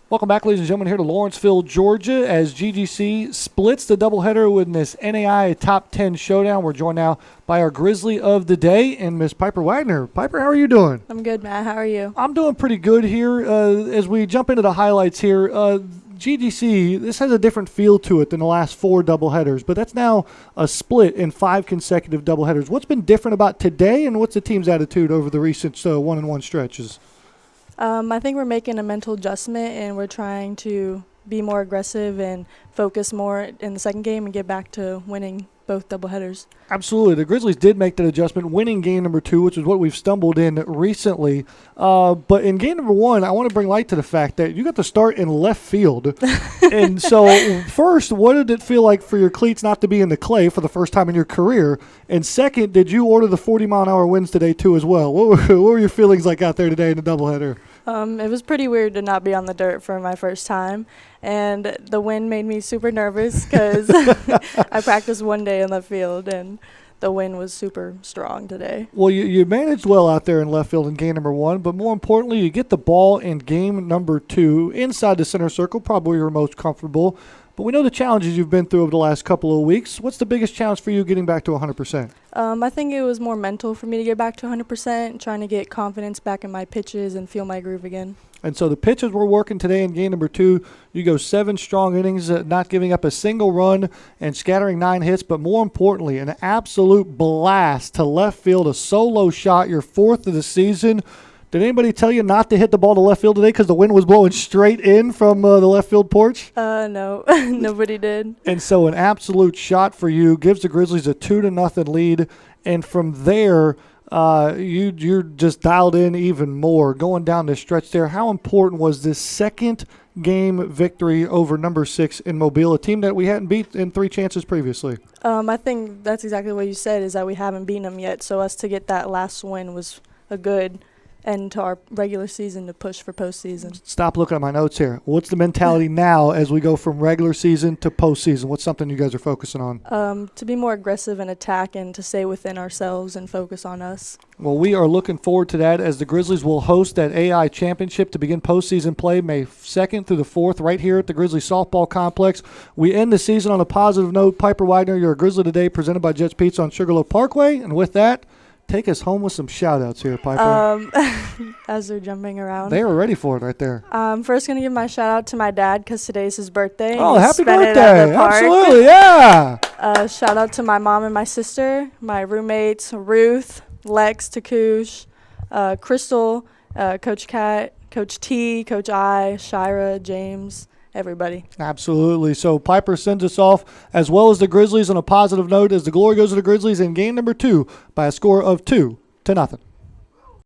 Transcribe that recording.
Welcome back, ladies and gentlemen, here to Lawrenceville, Georgia, as GGC splits the doubleheader with this NAI Top 10 Showdown. We're joined now by our Grizzly of the day and Miss Piper Wagner. Piper, how are you doing? I'm good, Matt. How are you? I'm doing pretty good here. As we jump into the highlights here, GGC, this has a different feel to it than the last 4 doubleheaders, but that's now a split in 5 consecutive doubleheaders. What's been different about today, and what's the team's attitude over the recent 1-1 stretches? I think we're making a mental adjustment, and we're trying to be more aggressive and focus more in the second game and get back to winning both doubleheaders. Absolutely. The Grizzlies did make that adjustment, winning game number 2, which is what we've stumbled in recently. But in game number 1, I want to bring light to the fact that you got to start in left field. And so, first, what did it feel like for your cleats not to be in the clay for the first time in your career? And second, did you order the 40-mile-an-hour winds today, too, as well? What were your feelings like out there today in the doubleheader? It was pretty weird to not be on the dirt for my first time, and the wind made me super nervous because I practiced one day in left field, and the wind was super strong today. Well, you managed well out there in left field in game number 1, but more importantly, you get the ball in game number 2 inside the center circle, probably your most comfortable. But we know the challenges you've been through over the last couple of weeks. What's the biggest challenge for you getting back to 100%? I think it was more mental for me to get back to 100%, trying to get confidence back in my pitches and feel my groove again. And so the pitches were working today in game number 2. You go 7 strong innings, not giving up a single run and scattering 9 hits. But more importantly, an absolute blast to left field, a solo shot, your 4th of the season. Did anybody tell you not to hit the ball to left field today because the wind was blowing straight in from the left field porch? No, nobody did. And so an absolute shot for you gives the Grizzlies a 2-0 lead. And from there, you're just dialed in even more. Going down the stretch there, how important was this second game victory over number 6 in Mobile, a team that we hadn't beat in 3 chances previously? I think that's exactly what you said, is that we haven't beaten them yet. So us to get that last win was a good end to our regular season to push for postseason. Stop looking at my notes here. What's the mentality now as we go from regular season to postseason? What's something you guys are focusing on? To be more aggressive and attack and to stay within ourselves and focus on us. Well, we are looking forward to that as the Grizzlies will host that AI championship to begin postseason play May 2nd through the 4th right here at the Grizzly Softball Complex. We end the season on a positive note. Piper Wagner, you're a Grizzly today, presented by Jets Pizza on Sugarloaf Parkway. And with that, take us home with some shout-outs here, Piper. As they're jumping around. They were ready for it right there. First going to give my shout-out to my dad because today's his birthday. Oh, happy birthday. Absolutely, yeah. Shout-out to my mom and my sister, my roommates, Ruth, Lex, Takush, Crystal, Coach Kat, Coach T, Coach I, Shira, James, everybody. Absolutely. So Piper sends us off, as well as the Grizzlies, on a positive note as the glory goes to the Grizzlies in game number 2 by a score of 2-0.